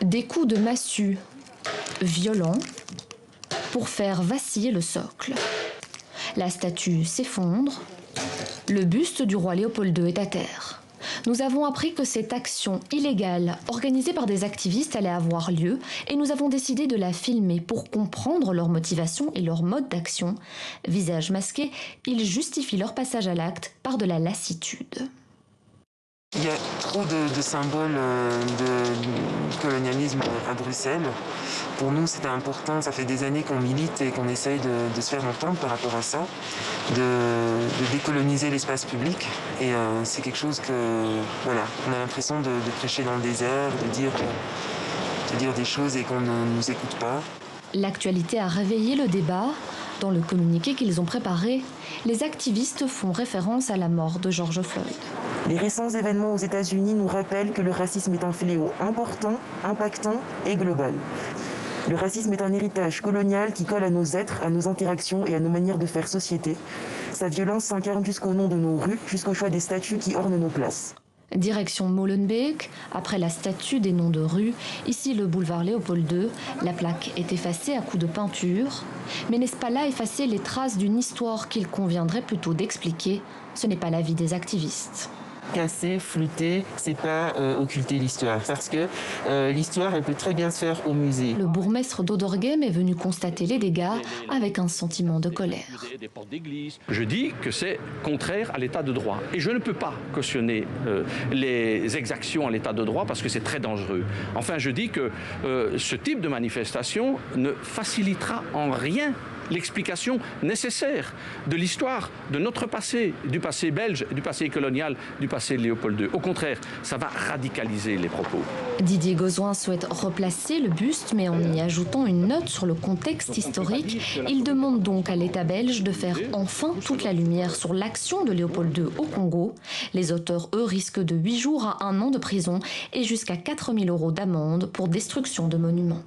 Des coups de massue violents pour faire vaciller le socle. La statue s'effondre. Le buste du roi Léopold II est à terre. Nous avons appris que cette action illégale organisée par des activistes allait avoir lieu et nous avons décidé de la filmer pour comprendre leur motivation et leur mode d'action. Visage masqué, ils justifient leur passage à l'acte par de la lassitude. Il y a trop de symboles de colonialisme à Bruxelles. Pour nous, c'était important. Ça fait des années qu'on milite et qu'on essaye de se faire entendre par rapport à ça, de décoloniser l'espace public. Et c'est quelque chose que, voilà, on a l'impression de prêcher dans le désert, de dire des choses et qu'on ne nous écoute pas. L'actualité a réveillé le débat. Dans le communiqué qu'ils ont préparé, les activistes font référence à la mort de George Floyd. Les récents événements aux États-Unis nous rappellent que le racisme est un fléau important, impactant et global. Le racisme est un héritage colonial qui colle à nos êtres, à nos interactions et à nos manières de faire société. Sa violence s'incarne jusqu'au nom de nos rues, jusqu'au choix des statues qui ornent nos places. Direction Molenbeek, après la statue des noms de rues, ici le boulevard Léopold II, la plaque est effacée à coups de peinture. Mais n'est-ce pas là effacer les traces d'une histoire qu'il conviendrait plutôt d'expliquer? Ce n'est pas l'avis des activistes. Casser, flouter, c'est pas occulter l'histoire. Parce que l'histoire, elle peut très bien se faire au musée. Le bourgmestre d'Odorghem est venu constater les dégâts avec un sentiment de colère. Je dis que c'est contraire à l'état de droit. Et je ne peux pas cautionner les exactions à l'état de droit parce que c'est très dangereux. Enfin, je dis que ce type de manifestation ne facilitera en rien l'explication nécessaire de l'histoire de notre passé, du passé belge, du passé colonial, du passé de Léopold II. Au contraire, ça va radicaliser les propos. Didier Gauzoin souhaite replacer le buste, mais en y ajoutant une note sur le contexte historique. Il demande donc à l'État belge de faire enfin toute la lumière sur l'action de Léopold II au Congo. Les auteurs, eux, risquent de 8 jours à 1 an de prison et jusqu'à 4 000 € d'amende pour destruction de monuments.